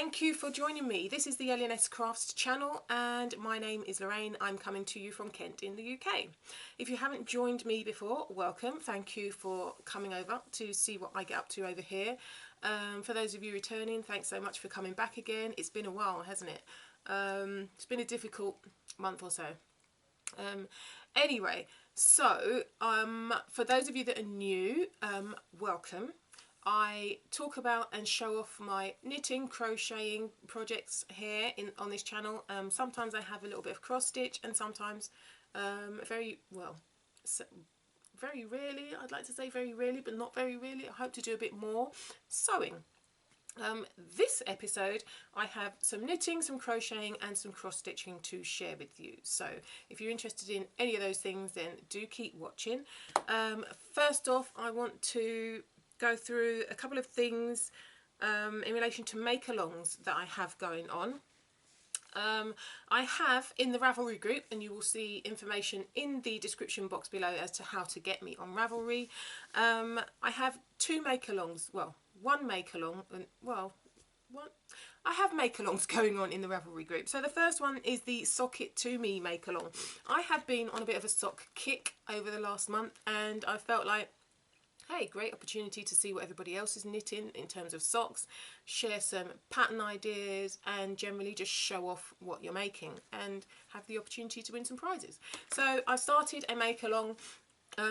thank you for joining me. This is the Ellinesscrafts channel and my name is Lorraine. I'm coming to you from Kent in the UK. If you haven't joined me before, welcome. Thank you for coming over to see what I get up to over here. For those of you returning, thanks so much for coming back again. It's been a while, hasn't it? It's been a difficult month or so. Anyway, so for those of you that are new, welcome. I talk about and show off my knitting, crocheting projects here on this channel. Sometimes I have a little bit of cross stitch, and sometimes very rarely, I'd like to say very rarely, but not very rarely, I hope to do a bit more sewing. This episode I have some knitting, some crocheting and some cross stitching to share with you. So if you're interested in any of those things, then do keep watching. First off, I want to go through a couple of things in relation to make-alongs that I have going on. I have in the Ravelry group, and you will see information in the description box below as to how to get me on Ravelry. I have two make-alongs, well, one make-along, and well, I have make-alongs going on in the Ravelry group. So the first one is the Sock It To Me make-along. I have been on a bit of a sock kick over the last month, and I felt like, hey, great opportunity to see what everybody else is knitting in terms of socks, share some pattern ideas, and generally just show off what you're making and have the opportunity to win some prizes. So I started a make-along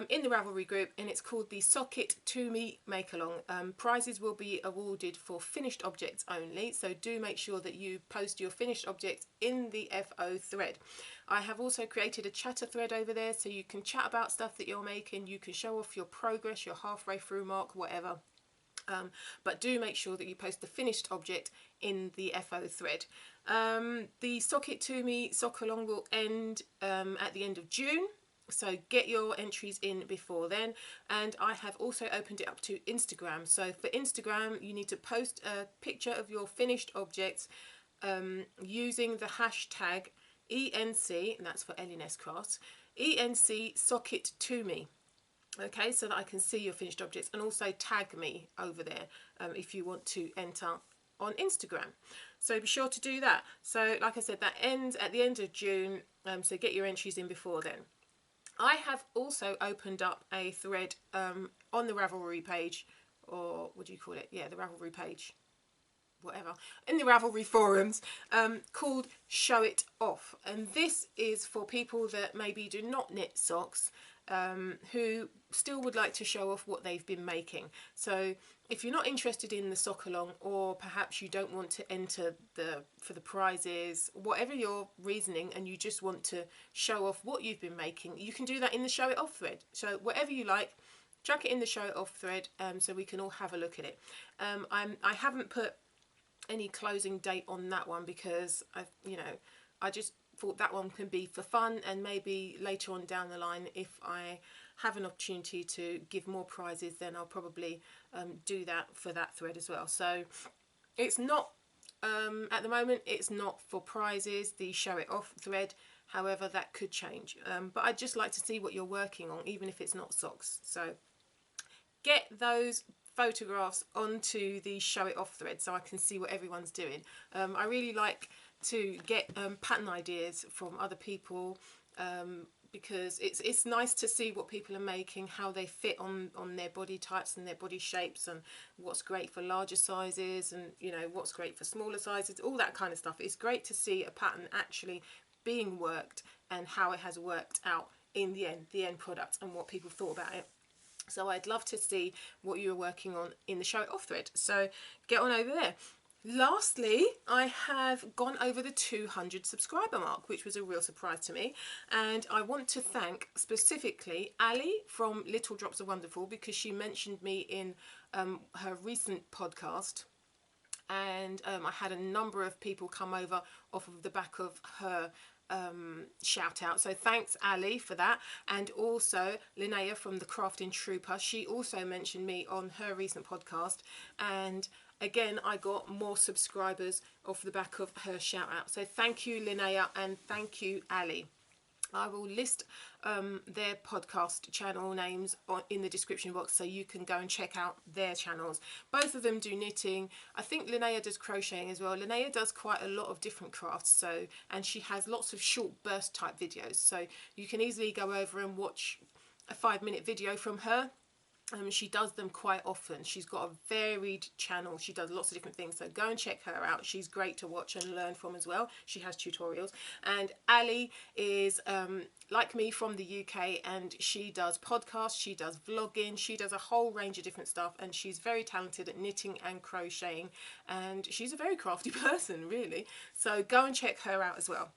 in the Ravelry group, and it's called the Sock It To Me make-along. Prizes will be awarded for finished objects only, so do make sure that you post your finished objects in the FO thread. I have also created a chatter thread over there, so you can chat about stuff that you're making, you can show off your progress, your halfway through mark, whatever. But do make sure that you post the finished object in the FO thread. The Sock It To Me sock along will end at the end of June. So get your entries in before then. And I have also opened it up to Instagram. So for Instagram, you need to post a picture of your finished objects using the hashtag ENC, and that's for Ellinesscrafts, ENC Sock It To Me. Okay, so that I can see your finished objects, and also tag me over there if you want to enter on Instagram. So be sure to do that. So like I said, that ends at the end of June, so get your entries in before then. I have also opened up a thread on the Ravelry page, or what do you call it? Yeah, the Ravelry page, whatever, in the Ravelry forums, called Show It Off. And this is for people that maybe do not knit socks, who still would like to show off what they've been making. So if you're not interested in the sock along, or perhaps you don't want to enter for the prizes, whatever your reasoning, and you just want to show off what you've been making, you can do that in the Show It Off thread. So whatever you like, chuck it in the Show It Off thread, so we can all have a look at it. I haven't put any closing date on that one because I just thought that one can be for fun, and maybe later on down the line, if I have an opportunity to give more prizes, then I'll probably do that for that thread as well. So it's not at the moment, it's not for prizes, the Show It Off thread. However, that could change, but I'd just like to see what you're working on, even if it's not socks. So get those photographs onto the Show It Off thread so I can see what everyone's doing. I really like to get pattern ideas from other people, because it's nice to see what people are making, how they fit on their body types and their body shapes, and what's great for larger sizes, and what's great for smaller sizes, all that kind of stuff. It's great to see a pattern actually being worked and how it has worked out in the end product, and what people thought about it. So I'd love to see what you're working on in the Show It Off thread. So get on over there. Lastly, I have gone over the 200 subscriber mark, which was a real surprise to me, and I want to thank specifically Ali from Little Drops of Wonderful, because she mentioned me in her recent podcast, and I had a number of people come over off of the back of her shout out. So thanks Ali for that. And also Linnea from the Crafting Trooper, she also mentioned me on her recent podcast, and again I got more subscribers off the back of her shout out. So thank you Linnea, and thank you Ali. I will list their podcast channel names in the description box, so you can go and check out their channels. Both of them do knitting. I think Linnea does crocheting as well. Linnea does quite a lot of different crafts, and she has lots of short burst type videos, so you can easily go over and watch a 5-minute video from her. She does them quite often. She's got a varied channel. She does lots of different things, so go and check her out. She's great to watch and learn from as well. She has tutorials. And Ali is like me, from the UK, and she does podcasts, she does vlogging, she does a whole range of different stuff, and she's very talented at knitting and crocheting, and she's a very crafty person, really. So go and check her out as well.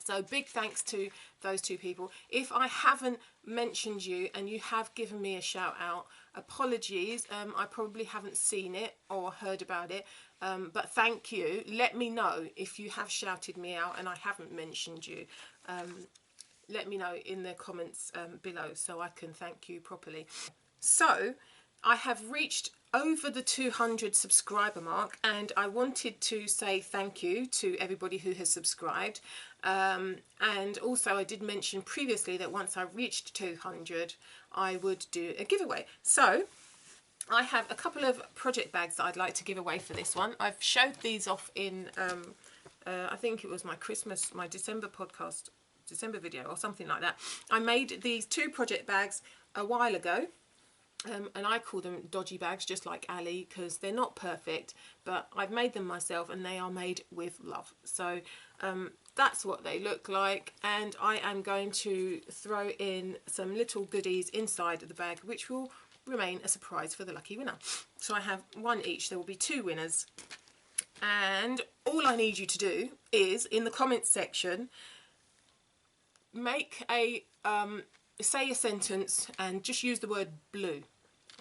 So big thanks to those two people. If I haven't mentioned you and you have given me a shout out, apologies. I probably haven't seen it or heard about it, but thank you. Let me know if you have shouted me out and I haven't mentioned you. Let me know in the comments below so I can thank you properly. So I have reached over the 200 subscriber mark, and I wanted to say thank you to everybody who has subscribed, and also I did mention previously that once I reached 200 I would do a giveaway. So I have a couple of project bags that I'd like to give away for this one. I've showed these off in I think it was my December podcast, December video or something like that. I made these 2 project bags a while ago. And I call them dodgy bags, just like Ali, because they're not perfect, but I've made them myself and they are made with love. So that's what they look like, and I am going to throw in some little goodies inside the bag, which will remain a surprise for the lucky winner. So I have 1 each. There will be 2 winners, and all I need you to do is, in the comments section, make a say a sentence and just use the word blue,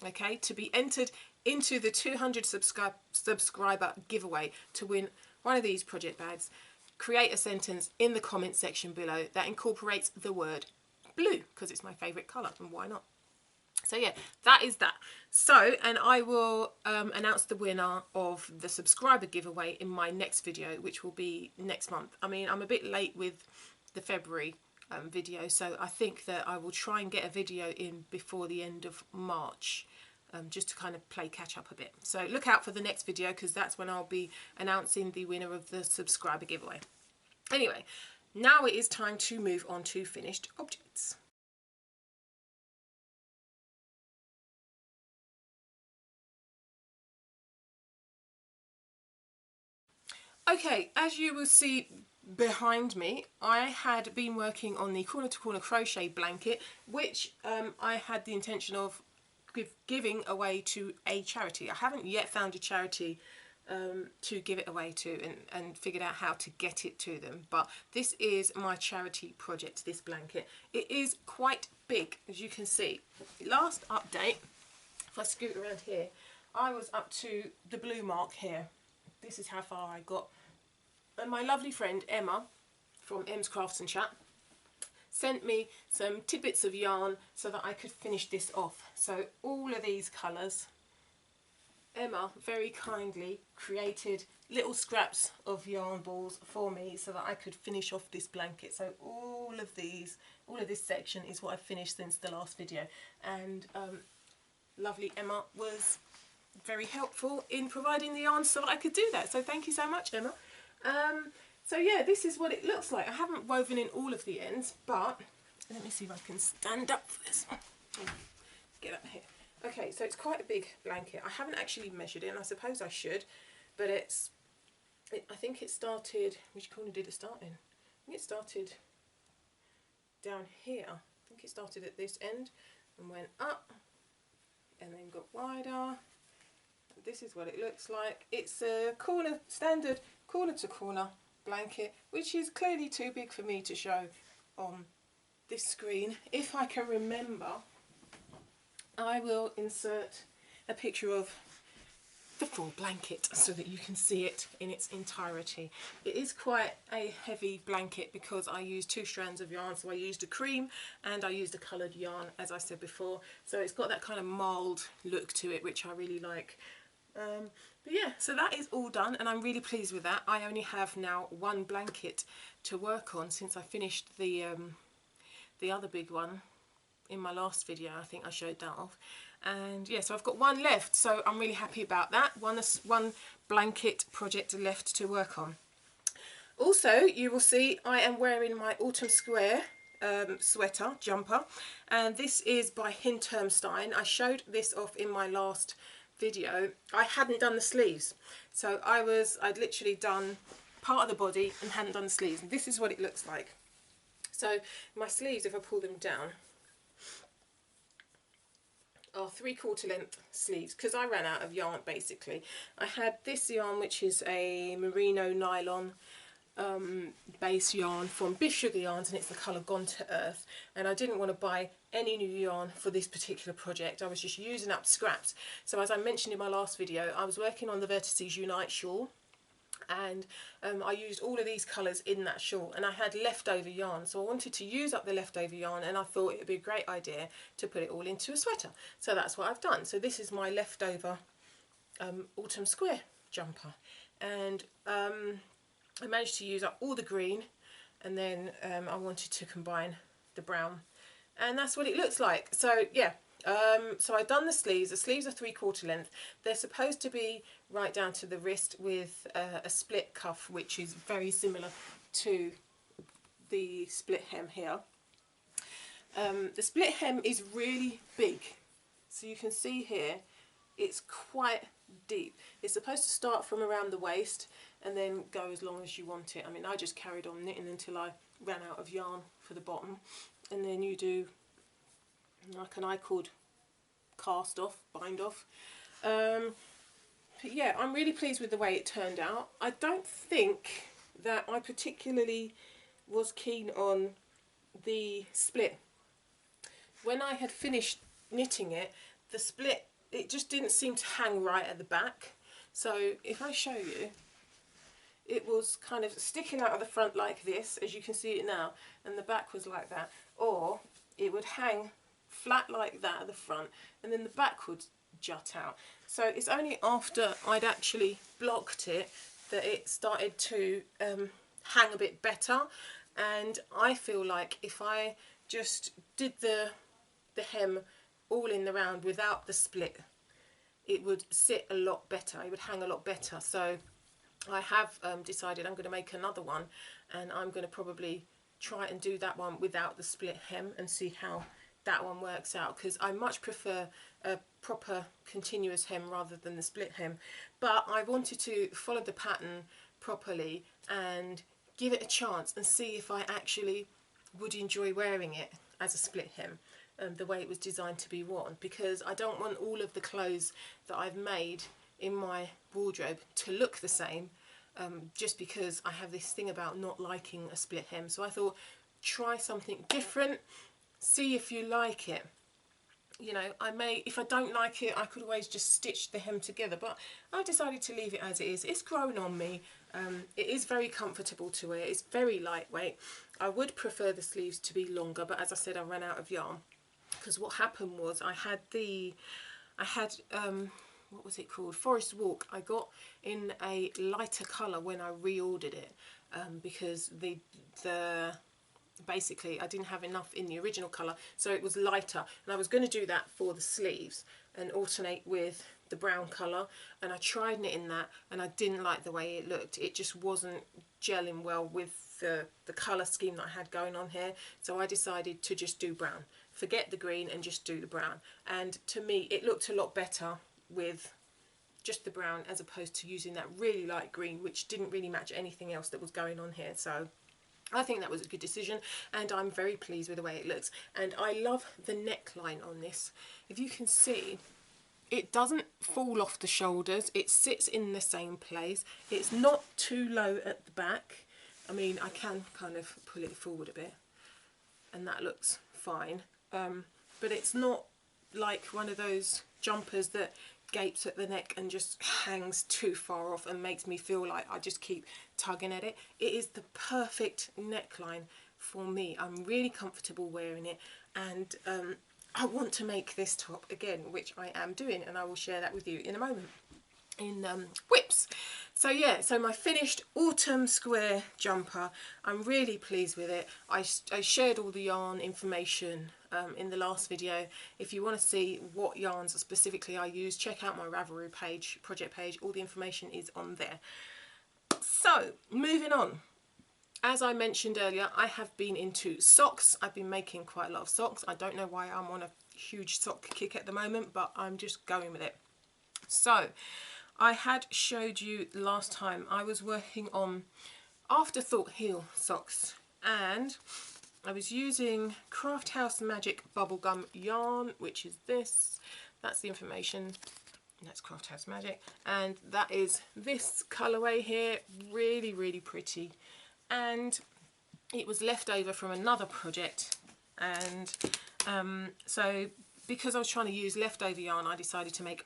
okay, to be entered into the 200 subscriber giveaway to win one of these project bags. Create a sentence in the comment section below that incorporates the word blue, because it's my favourite colour, and why not? So yeah, that is that. So, and I will announce the winner of the subscriber giveaway in my next video, which will be next month. I mean, I'm a bit late with the February video, so I think that I will try and get a video in before the end of March, just to kind of play catch up a bit. So look out for the next video, because that's when I'll be announcing the winner of the subscriber giveaway. Anyway, now it is time to move on to finished objects. Okay, as you will see behind me, I had been working on the corner to corner crochet blanket, which I had the intention of giving away to a charity. I haven't yet found a charity to give it away to, and figured out how to get it to them, but this is my charity project, this blanket. It is quite big, as you can see. Last update, if I scoot around here, I was up to the blue mark here. This is how far I got. And my lovely friend Emma from Em's Crafts and Chat sent me some tidbits of yarn so that I could finish this off. So all of these colours, Emma very kindly created little scraps of yarn balls for me so that I could finish off this blanket. So all of this section is what I've finished since the last video, and lovely Emma was very helpful in providing the yarn so that I could do that. So thank you so much, Emma. So yeah, this is what it looks like. I haven't woven in all of the ends, but let me see if I can stand up for this one. Get up here. Okay, so it's quite a big blanket. I haven't actually measured it, and I suppose I should, but I think it started, which corner did it start in? I think it started down here. I think it started at this end and went up and then got wider. This is what it looks like. It's a standard corner to corner blanket, which is clearly too big for me to show on this screen. If I can remember, I will insert a picture of the full blanket so that you can see it in its entirety. It is quite a heavy blanket because I used 2 strands of yarn. So I used a cream and I used a coloured yarn, as I said before. So it's got that kind of mild look to it, which I really like. But yeah, so that is all done, and I'm really pleased with that. I only have now 1 blanket to work on since I finished the the other big one in my last video. I think I showed that off. And yeah, so I've got one left, so I'm really happy about that. One blanket project left to work on. Also, you will see I am wearing my Autumn Square sweater jumper, and this is by Hintermstein. I showed this off in my last video. I hadn't done the sleeves, so I'd literally done part of the body and hadn't done the sleeves, and this is what it looks like. So my sleeves, if I pull them down, are 3/4 length sleeves because I ran out of yarn basically. I had this yarn, which is a merino nylon base yarn from Biff Sugar Yarns, and it's the colour Gone to Earth, and I didn't want to buy any new yarn for this particular project. I was just using up scraps. So as I mentioned in my last video, I was working on the Vertices Unite shawl, and I used all of these colours in that shawl, and I had leftover yarn, so I wanted to use up the leftover yarn, and I thought it would be a great idea to put it all into a sweater. So that's what I've done. So this is my leftover Autumn Square jumper, and I managed to use up all the green, and then I wanted to combine the brown, and that's what it looks like. So yeah, so I've done the sleeves. The sleeves are 3/4 length. They're supposed to be right down to the wrist with a split cuff, which is very similar to the split hem here. The split hem is really big, so you can see here it's quite deep. It's supposed to start from around the waist and then go as long as you want it. I mean, I just carried on knitting until I ran out of yarn for the bottom, and then you do like an I-cord cast off, bind off. But yeah, I'm really pleased with the way it turned out. I don't think that I particularly was keen on the split. When I had finished knitting it, the split, it just didn't seem to hang right at the back. So if I show you, it was kind of sticking out of the front like this, as you can see it now, and the back was like that, or it would hang flat like that at the front, and then the back would jut out. So it's only after I'd actually blocked it that it started to hang a bit better, and I feel like if I just did the hem all in the round without the split, it would sit a lot better, it would hang a lot better. So I have decided I'm going to make another one, and I'm going to probably try and do that one without the split hem and see how that one works out, because I much prefer a proper continuous hem rather than the split hem. But I wanted to follow the pattern properly and give it a chance and see if I actually would enjoy wearing it as a split hem, the way it was designed to be worn, because I don't want all of the clothes that I've made in my wardrobe to look the same, just because I have this thing about not liking a split hem. So I thought, try something different, see if you like it. You know, I may, if I don't like it, I could always just stitch the hem together, but I decided to leave it as it is. It's grown on me. It is very comfortable to wear. It's very lightweight. I would prefer the sleeves to be longer, but as I said, I ran out of yarn, because what happened was I had what was it called, Forest Walk. I got in a lighter colour when I reordered it, because basically I didn't have enough in the original colour, so it was lighter, and I was going to do that for the sleeves and alternate with the brown colour, and I tried knitting that and I didn't like the way it looked. It just wasn't gelling well with the colour scheme that I had going on here, so I decided to just do brown, forget the green and just do the brown. And to me it looked a lot better with just the brown as opposed to using that really light green, which didn't really match anything else that was going on here. So I think that was a good decision, and I'm very pleased with the way it looks. And I love the neckline on this. If you can see, it doesn't fall off the shoulders, it sits in the same place, it's not too low at the back. I mean, I can kind of pull it forward a bit and that looks fine, but it's not like one of those jumpers that gapes at the neck and just hangs too far off and makes me feel like I just keep tugging at it. It is the perfect neckline for me. I'm really comfortable wearing it, and I want to make this top again, which I am doing, and I will share that with you in a moment. whips. So yeah, so my finished autumn square jumper, I'm really pleased with it. I shared all the yarn information in the last video. If you want to see what yarns specifically I use, check out my Ravelry page, project page. All the information is on there. So moving on, as I mentioned earlier, I have been into socks. I've been making quite a lot of socks. I don't know why I'm on a huge sock kick at the moment, but I'm just going with it. So I had showed you last time I was working on Afterthought heel socks, and I was using Craft House Magic bubblegum yarn, which is this. That's the information. That's Craft House Magic, and that is this colourway here. Really, really pretty. And it was left over from another project, and so because I was trying to use leftover yarn, I decided to make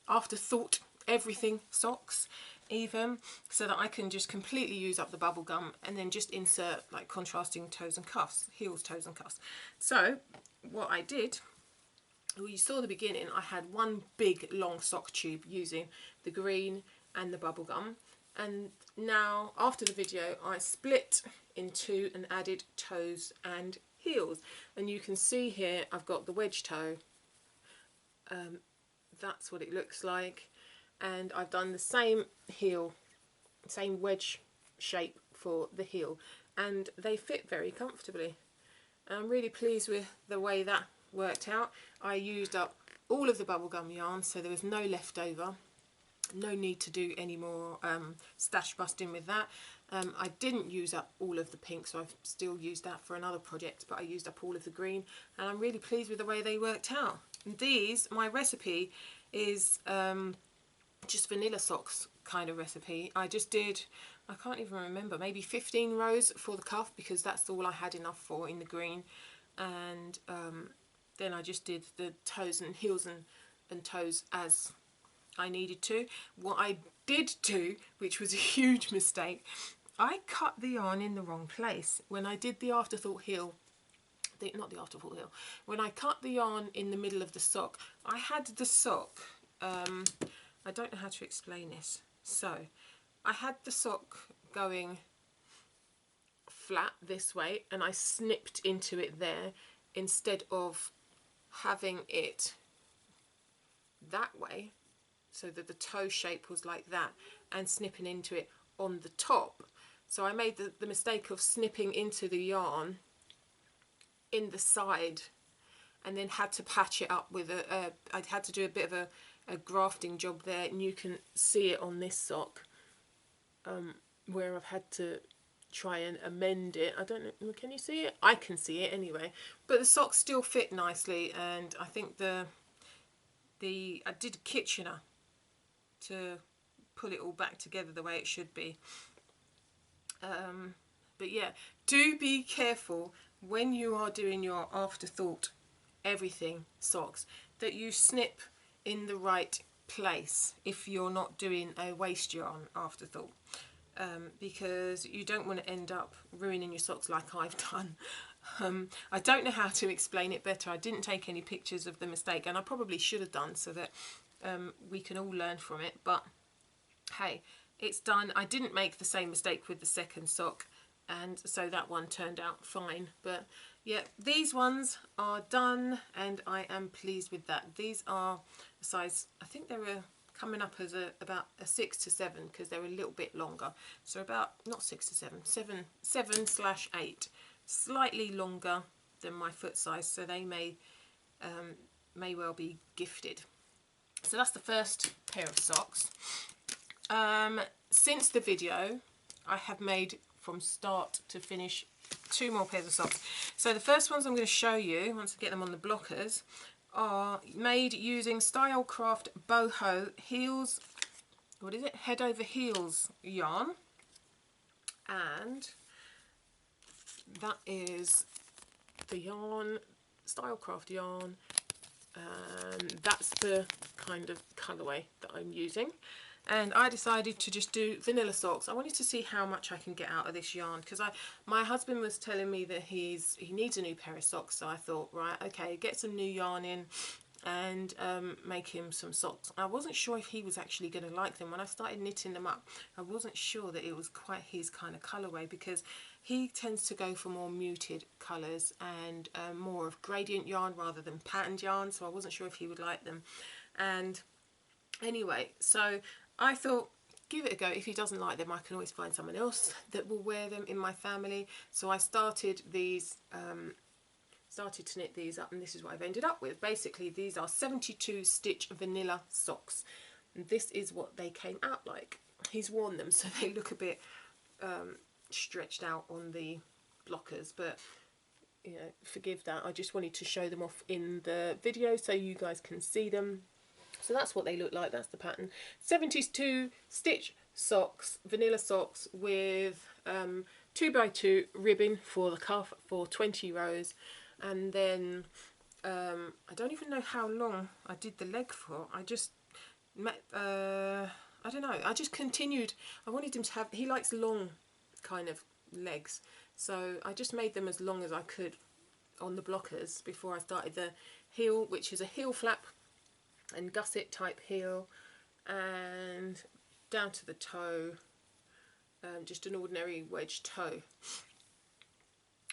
Afterthought everything socks, even, so that I can just completely use up the bubble gum and then just insert like contrasting toes and cuffs, heels, toes and cuffs. So what I did, well, you saw the beginning, I had one big long sock tube using the green and the bubble gum, and now after the video I split in two and added toes and heels, and you can see here I've got the wedge toe. That's what it looks like, and I've done the same heel, same wedge shape for the heel, and they fit very comfortably. I'm really pleased with the way that worked out. I used up all of the bubblegum yarn, so there was no leftover. No need to do any more stash busting with that. I didn't use up all of the pink, so I've still used that for another project, but I used up all of the green, and I'm really pleased with the way they worked out. And these, my recipe is just vanilla socks kind of recipe. I just did, I can't even remember, maybe 15 rows for the cuff, because that's all I had enough for in the green, and then I just did the toes and heels and toes as I needed to. What I did do, which was a huge mistake, I cut the yarn in the wrong place. When I did the Afterthought heel, not the Afterthought heel, when I cut the yarn in the middle of the sock, I had the sock, I don't know how to explain this, so I had the sock going flat this way, and I snipped into it there instead of having it that way, so that the toe shape was like that, and snipping into it on the top. So I made the mistake of snipping into the yarn in the side, and then had to patch it up with I had to do a bit of a grafting job there, and you can see it on this sock where I've had to try and amend it. I don't know, can you see it? I can see it anyway, but the socks still fit nicely, and I think I did Kitchener to pull it all back together the way it should be. But yeah, do be careful when you are doing your Afterthought everything socks that you snip in the right place if you're not doing a waste yarn Afterthought, because you don't want to end up ruining your socks like I've done. I don't know how to explain it better. I didn't take any pictures of the mistake, and I probably should have done, so that we can all learn from it, but hey, it's done. I didn't make the same mistake with the second sock, and so that one turned out fine. But yeah, these ones are done, and I am pleased with that. These are a size, I think they were coming up as about a 6 to 7, because they're a little bit longer, so about, not 6 to 7, 7/8, slightly longer than my foot size, so they may well be gifted. So that's the first pair of socks. Since the video, I have made from start to finish 2 more pairs of socks. So the first ones I'm going to show you, once I get them on the blockers, are made using Stylecraft boho heels, what is it, head over heels yarn, and that is the yarn, Stylecraft yarn, and that's the kind of colourway that I'm using. And I decided to just do vanilla socks. I wanted to see how much I can get out of this yarn, because my husband was telling me that he needs a new pair of socks, so I thought, right, okay, get some new yarn in, and make him some socks. I wasn't sure if he was actually going to like them. When I started knitting them up, I wasn't sure that it was quite his kind of colourway, because he tends to go for more muted colours and more of gradient yarn rather than patterned yarn, so I wasn't sure if he would like them. And anyway, so I thought, give it a go. If he doesn't like them, I can always find someone else that will wear them in my family. So I started these, started to knit these up, and this is what I've ended up with. Basically, these are 72 stitch vanilla socks, and this is what they came out like. He's worn them, so they look a bit stretched out on the blockers, but you know, forgive that. I just wanted to show them off in the video so you guys can see them. So that's what they look like. That's the pattern. 72 stitch socks, vanilla socks with 2x2 ribbon for the cuff for 20 rows, and then I don't even know how long I did the leg for. I just I don't know, I just continued. I wanted him to have, he likes long kind of legs, so I just made them as long as I could on the blockers before I started the heel, which is a heel flap and gusset type heel, and down to the toe, just an ordinary wedge toe.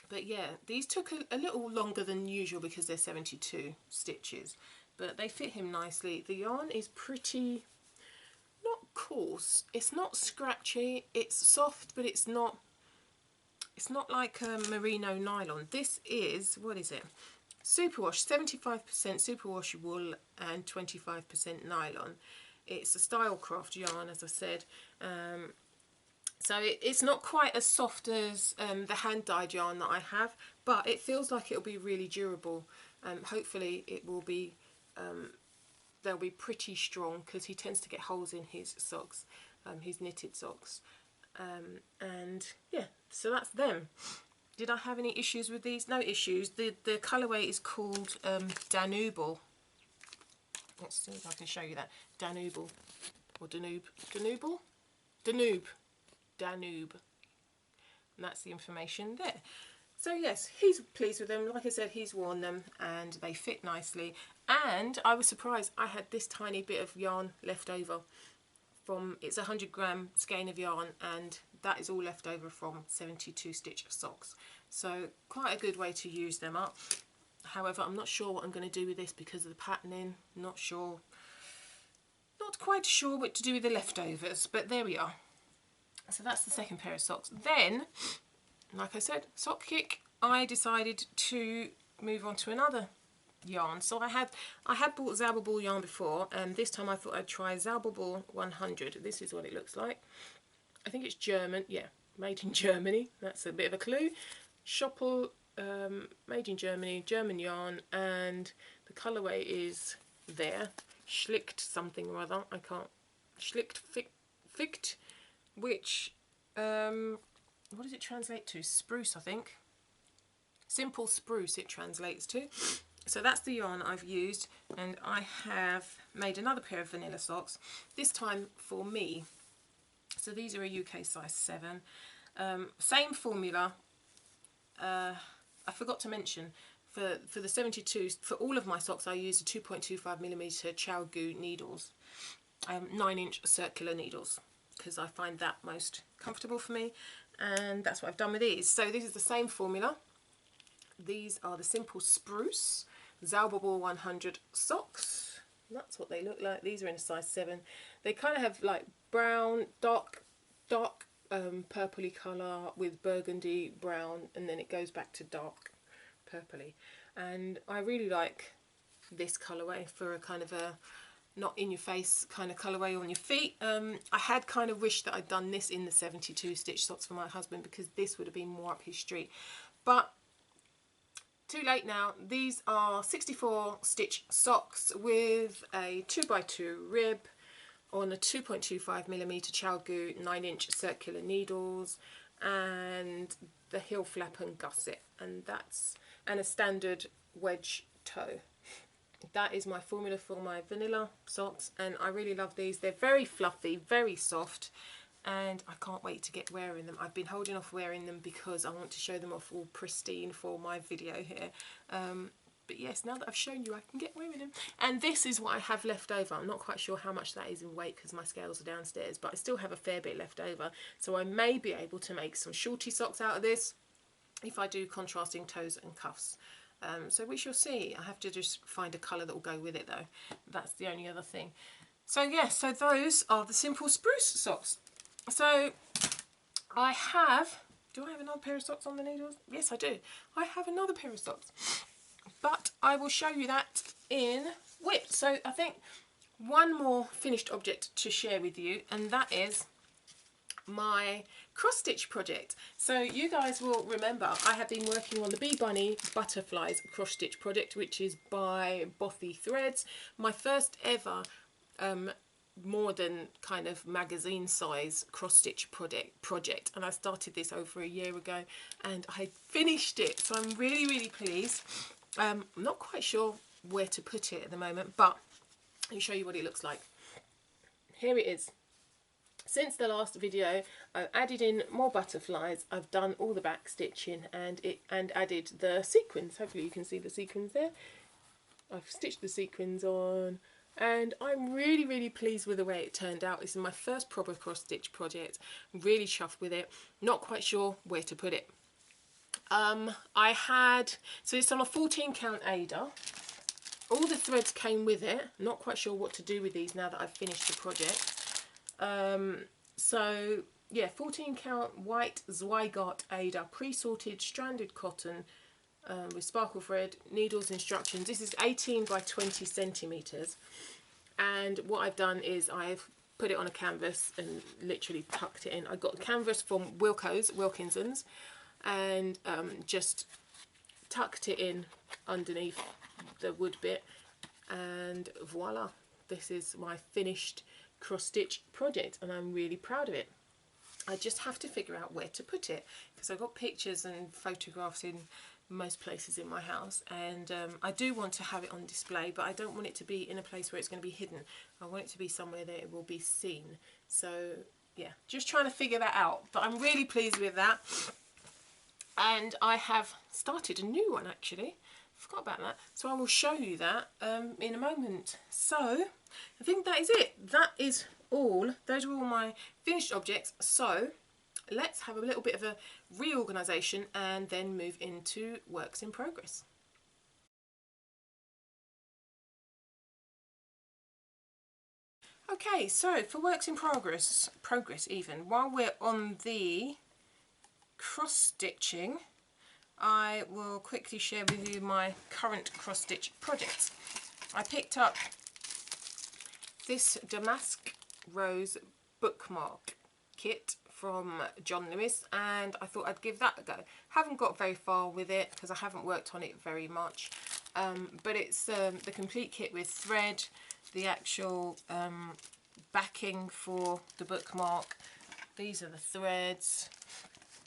But yeah, these took a little longer than usual because they're 72 stitches, but they fit him nicely. The yarn is pretty, not coarse, it's not scratchy, it's soft, but it's not like a merino nylon. This is, what is it? Superwash, 75% superwash wool and 25% nylon. It's a Stylecraft yarn, as I said. So it's not quite as soft as the hand-dyed yarn that I have, but it feels like it'll be really durable. Hopefully it will be, they'll be pretty strong, because he tends to get holes in his socks, his knitted socks. And yeah, so that's them. Did I have any issues with these? No issues. The colourway is called Danube. Let's see if I can show you that. Danube. Or Danube. Danube? Danube. Danube. And that's the information there. So yes, he's pleased with them. Like I said, he's worn them and they fit nicely. And I was surprised I had this tiny bit of yarn left over from, it's a 100-gram skein of yarn, and that is all left over from 72 stitch socks. So quite a good way to use them up. However, I'm not sure what I'm going to do with this because of the patterning. Not sure. Not quite sure what to do with the leftovers, but there we are. So that's the second pair of socks. Then, like I said, sock kick, I decided to move on to another yarn. So I had bought Zaubel yarn before, and this time I thought I'd try Zaubel 100. This is what it looks like. I think it's German, yeah, made in Germany. That's a bit of a clue. Schoppel, made in Germany, German yarn, and the colourway is there. Schlicht something or other. I can't. Schlicht Ficht, which what does it translate to? Spruce, I think. Simple spruce it translates to. So that's the yarn I've used, and I have made another pair of vanilla socks, this time for me. So these are a UK size 7. Same formula. I forgot to mention, for the 72, for all of my socks I used a 2.25mm ChowGoo needles, 9-inch circular needles, because I find that most comfortable for me, and that's what I've done with these. So this is the same formula. These are the Simple Spruce Zaubel 100 socks. That's what they look like. These are in a size 7. They kind of have like brown, dark purpley colour with burgundy brown, and then it goes back to dark purpley. And I really like this colourway for a kind of a not in your face kind of colourway on your feet. I had kind of wished that I'd done this in the 72 stitch socks for my husband, because this would have been more up his street. But too late now. These are 64 stitch socks with a 2x2 rib on a 2.25mm ChowGoo 9-inch circular needles, and the heel flap and gusset, and a standard wedge toe. That is my formula for my vanilla socks, and I really love these. They're very fluffy, very soft, and I can't wait to get wearing them. I've been holding off wearing them because I want to show them off all pristine for my video here. But yes, now that I've shown you, I can get away with them. And this is what I have left over. I'm not quite sure how much that is in weight because my scales are downstairs, but I still have a fair bit left over. So I may be able to make some shorty socks out of this if I do contrasting toes and cuffs. So we shall see. I have to just find a colour that will go with it though. That's the only other thing. So yeah, so those are the simple spruce socks. So I have, do I have another pair of socks on the needles? Yes, I do. I have another pair of socks, but I will show you that in WIP. So I think one more finished object to share with you, and that is my cross stitch project. So you guys will remember I have been working on the Bee Bunny Butterflies cross stitch project, which is by Bothy Threads, my first ever more than kind of magazine size cross stitch project, and I started this over a year ago and I finished it, so I'm really pleased. I'm not quite sure where to put it at the moment, but I'll show you what it looks like. Here it is. Since the last video, I've added in more butterflies. I've done all the back stitching and added the sequins. Hopefully you can see the sequins there. I've stitched the sequins on, and I'm really pleased with the way it turned out. This is my first proper cross stitch project. I'm really chuffed with it. Not quite sure where to put it. So it's on a 14 count Ada. All the threads came with it. Not quite sure what to do with these now that I've finished the project. So yeah, 14 count white Zweigart Ada, pre-sorted stranded cotton with sparkle thread, needles, instructions. This is 18 by 20 centimeters, and what I've done is I've put it on a canvas and literally tucked it in. I got the canvas from Wilkinson's, and just tucked it in underneath the wood bit, and voila, this is my finished cross stitch project, and I'm really proud of it. I just have to figure out where to put it because I've got pictures and photographs in most places in my house, and I do want to have it on display, but I don't want it to be in a place where it's going to be hidden. I want it to be somewhere that it will be seen. So yeah, just trying to figure that out, but I'm really pleased with that. And I have started a new one actually. Forgot about that, so I will show you that in a moment. So I think that is it. That is all. Those are all my finished objects. So let's have a little bit of a reorganisation and then move into works in progress. Okay, so for works in progress even, while we're on the cross stitching, I will quickly share with you my current cross stitch project. I picked up this Damask Rose bookmark kit from John Lewis, and I thought I'd give that a go. Haven't got very far with it because I haven't worked on it very much, but it's the complete kit with thread, the actual backing for the bookmark. These are the threads,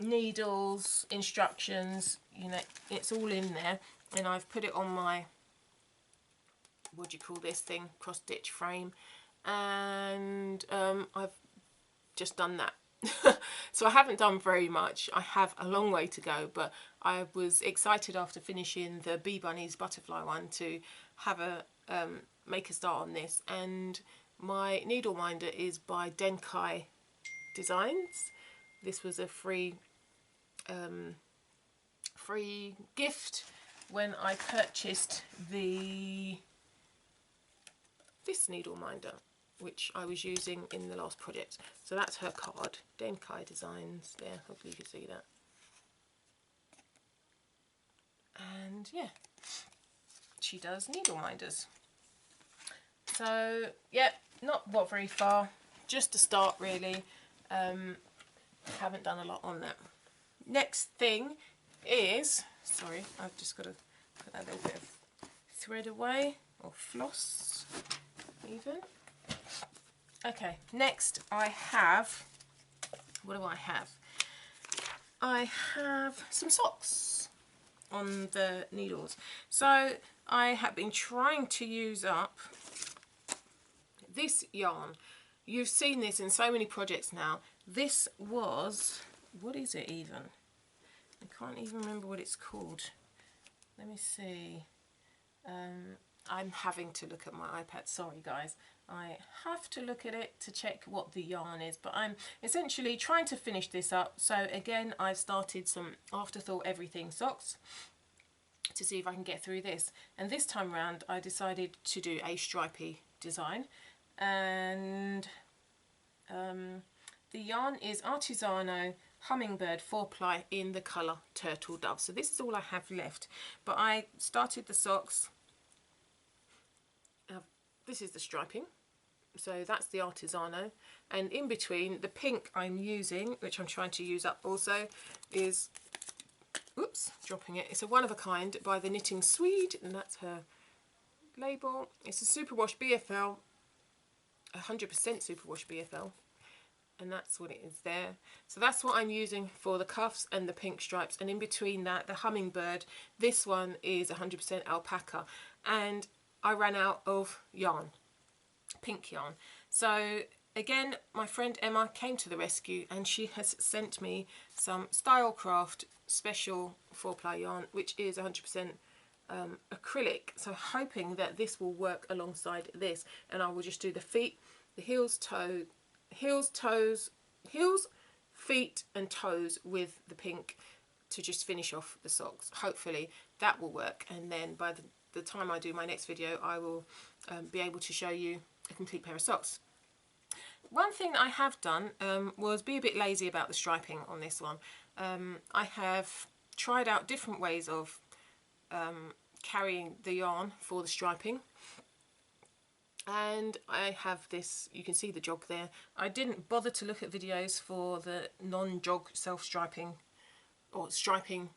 needles, instructions, you know, it's all in there, and I've put it on my, what do you call this thing, cross stitch frame, and I've just done that. So I haven't done very much. I have a long way to go, but I was excited after finishing the Bee Bunnies butterfly one to have a make a start on this. And my needle minder is by Denkai Designs. This was a free gift when I purchased this needle minder, which I was using in the last project. So that's her card, Denkai Designs there, hopefully you can see that. And yeah, she does needle minders. So yeah, not got very far, just a start really. Haven't done a lot on that. Next thing is, sorry, I've just got to put that little bit of thread away, or floss even. Okay, next I have, what do I have? I have some socks on the needles. So I have been trying to use up this yarn. You've seen this in so many projects now. This was, what is it even? I can't even remember what it's called. Let me see. I'm having to look at my iPad, sorry guys. I have to look at it to check what the yarn is, but I'm essentially trying to finish this up. So again, I've started some Afterthought Everything socks to see if I can get through this. And this time round, I decided to do a stripy design, and the yarn is Artigiano Hummingbird 4-ply in the colour Turtle Dove. So this is all I have left, but I started the socks. This is the striping, so that's the Artigiano, and in between the pink I'm using, which I'm trying to use up also, is, oops, dropping it, it's a one of a kind by the Knitting Swede, and that's her label. It's a superwash BFL, 100% superwash BFL, and that's what it is there. So that's what I'm using for the cuffs and the pink stripes, and in between that, the Hummingbird, this one is 100% alpaca, and I ran out of yarn, pink yarn. So again, my friend Emma came to the rescue, and she has sent me some Stylecraft special 4-ply yarn, which is 100% acrylic. So hoping that this will work alongside this, and I will just do the feet, the heels, feet and toes with the pink to just finish off the socks. Hopefully that will work, and then by the time I do my next video, I will be able to show you a complete pair of socks. One thing that I have done was be a bit lazy about the striping on this one. I have tried out different ways of carrying the yarn for the striping, and I have this, you can see the jog there. I didn't bother to look at videos for the non-jog self-striping or striping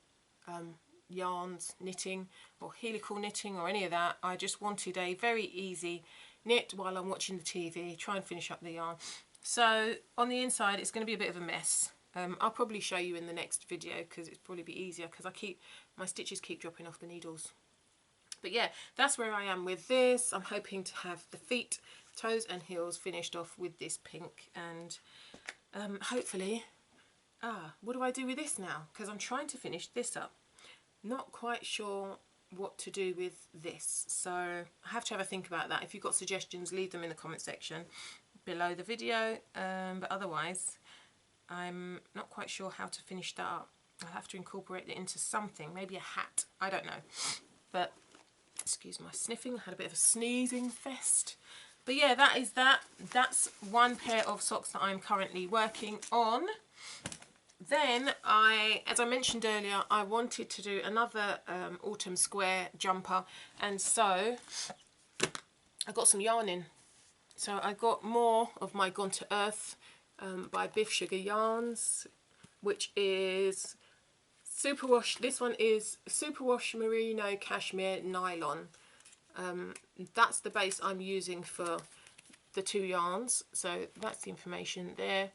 yarns, knitting or helical knitting or any of that. I just wanted a very easy knit while I'm watching the TV, try and finish up the yarn. So on the inside it's going to be a bit of a mess. I'll probably show you in the next video because it's probably be easier, because my stitches keep dropping off the needles. But yeah, that's where I am with this. I'm hoping to have the feet, toes and heels finished off with this pink, and hopefully, what do I do with this now? Because I'm trying to finish this up. Not quite sure what to do with this, so I have to have a think about that. If you've got suggestions, leave them in the comment section below the video, but otherwise I'm not quite sure how to finish that up. I'll have to incorporate it into something, maybe a hat, I don't know. But excuse my sniffing, I had a bit of a sneezing fest. But yeah, that is that. That's one pair of socks that I'm currently working on. Then as I mentioned earlier, I wanted to do another autumn square jumper, and so I got some yarn in. So I got more of my Gone to Earth by Biff Sugar Yarns, which is superwash. This one is superwash merino cashmere nylon. That's the base I'm using for the two yarns, so that's the information there.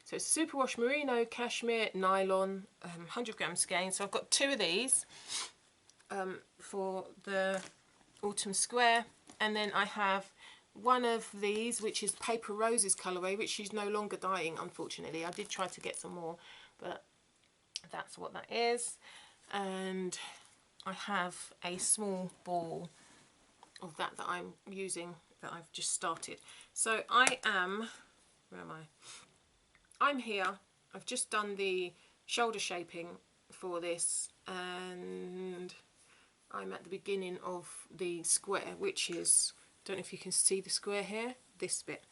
So superwash merino cashmere nylon, 100 gram skein. So I've got two of these for the autumn square, and then I have one of these which is Paper Roses colourway, which is no longer dyeing, unfortunately. I did try to get some more, but that's what that is. And I have a small ball of that I'm using, that I've just started. So I am, where am I? I'm here. I've just done the shoulder shaping for this, and I'm at the beginning of the square, which is, don't know if you can see the square here, this bit.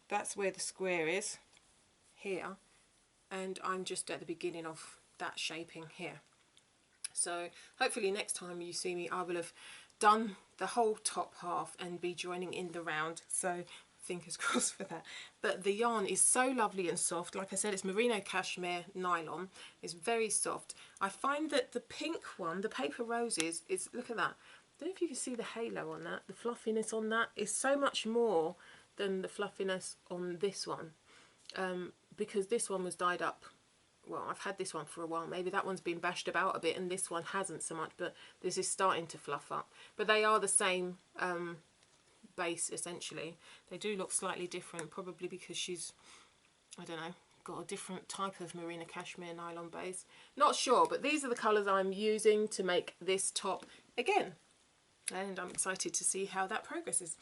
That's where the square is, here, and I'm just at the beginning of that shaping here. So hopefully next time you see me, I will have done the whole top half and be joining in the round. So fingers crossed for that. But the yarn is so lovely and soft. Like I said, it's merino cashmere nylon. It's very soft. I find that the pink one, the Paper Roses, is, look at that. I don't know if you can see the halo on that. The fluffiness on that is so much more than the fluffiness on this one, because this one was dyed up. Well, I've had this one for a while. Maybe that one's been bashed about a bit and this one hasn't so much, but this is starting to fluff up. But they are the same base, essentially. They do look slightly different, probably because she's, I don't know, got a different type of merino cashmere nylon base. Not sure, but these are the colours I'm using to make this top. Again, and I'm excited to see how that progresses.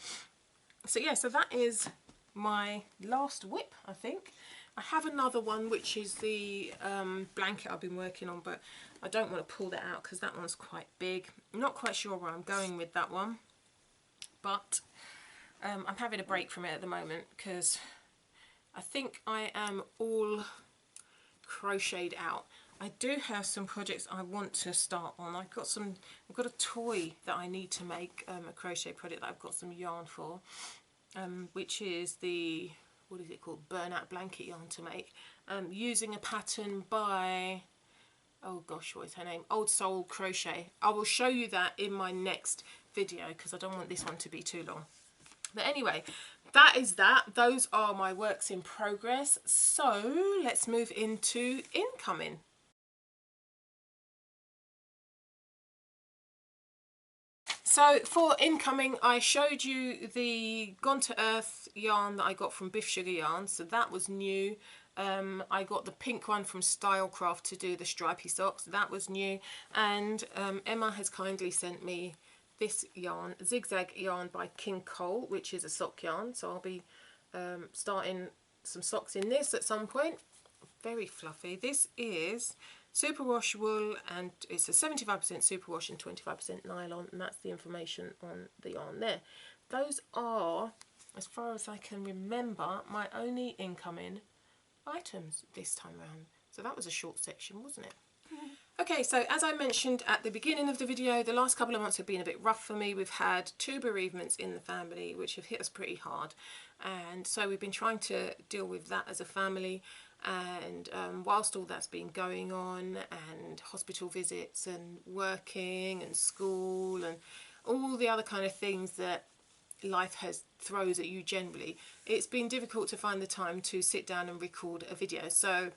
So yeah, so that is my last whip, I think. I have another one, which is the blanket I've been working on, but I don't want to pull that out because that one's quite big. I'm not quite sure where I'm going with that one, but I'm having a break from it at the moment because I think I am all crocheted out. I do have some projects I want to start on. I've got a toy that I need to make, a crochet project that I've got some yarn for, which is the, what is it called, burnout blanket yarn to make, using a pattern by, oh gosh, what is her name, Old Soul Crochet. I will show you that in my next video because I don't want this one to be too long. But anyway, that is that. Those are my works in progress. So let's move into incoming. So for incoming, I showed you the Gone to Earth yarn that I got from Biff Sugar Yarn, so that was new. I got the pink one from Stylecraft to do the stripy socks, that was new. And Emma has kindly sent me this yarn, Zigzag yarn by King Cole, which is a sock yarn, so I'll be starting some socks in this at some point. Very fluffy. This is superwash wool, and it's a 75% superwash and 25% nylon, and that's the information on the yarn there. Those are, as far as I can remember, my only incoming items this time around. So that was a short section, wasn't it? Okay, so as I mentioned at the beginning of the video, the last couple of months have been a bit rough for me. We've had 2 bereavements in the family which have hit us pretty hard, and so we've been trying to deal with that as a family. And whilst all that's been going on, and hospital visits and working and school and all the other kind of things that life throws at you generally, it's been difficult to find the time to sit down and record a video. So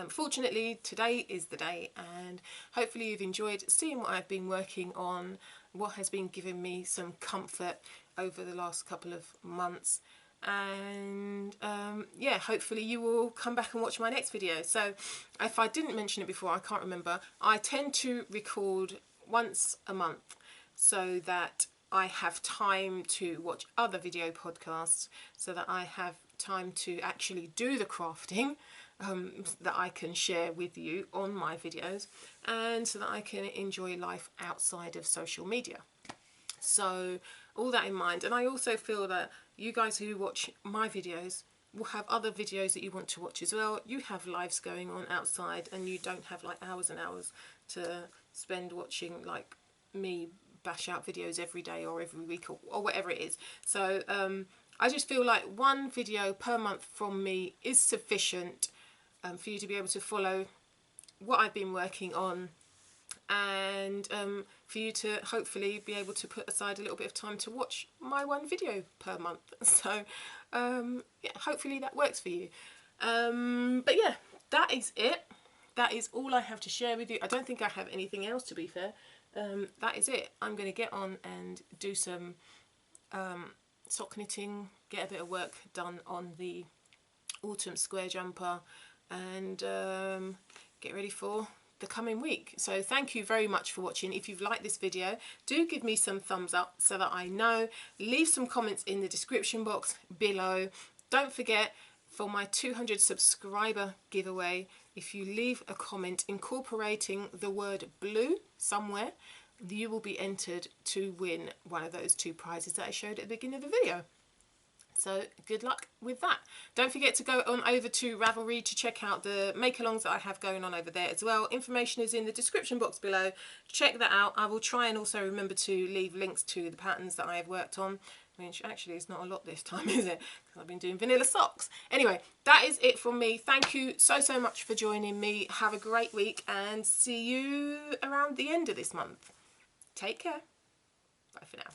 fortunately today is the day, and hopefully you've enjoyed seeing what I've been working on, what has been giving me some comfort over the last couple of months. And yeah, hopefully you will come back and watch my next video. So if I didn't mention it before, I can't remember, I tend to record once a month so that I have time to watch other video podcasts, so that I have time to actually do the crafting that I can share with you on my videos, and so that I can enjoy life outside of social media. So all that in mind, and I also feel that you guys who watch my videos will have other videos that you want to watch as well. You have lives going on outside, and you don't have like hours and hours to spend watching like me bash out videos every day or every week or whatever it is. So I just feel like one video per month from me is sufficient for you to be able to follow what I've been working on, and for you to hopefully be able to put aside a little bit of time to watch my one video per month. So yeah, hopefully that works for you. But yeah, that is it. That is all I have to share with you. I don't think I have anything else, to be fair. That is it. I'm going to get on and do some sock knitting, get a bit of work done on the autumn square jumper, and get ready for the coming week. So thank you very much for watching. If you've liked this video, do give me some thumbs up so that I know. Leave some comments in the description box below. Don't forget, for my 200 subscriber giveaway, if you leave a comment incorporating the word blue somewhere, you will be entered to win one of those 2 prizes that I showed at the beginning of the video. So good luck with that. Don't forget to go on over to Ravelry to check out the make-alongs that I have going on over there as well. Information is in the description box below. Check that out. I will try and also remember to leave links to the patterns that I have worked on, which actually is not a lot this time, is it? Because I've been doing vanilla socks. Anyway, that is it from me. Thank you so much for joining me. Have a great week, and see you around the end of this month. Take care. Bye for now.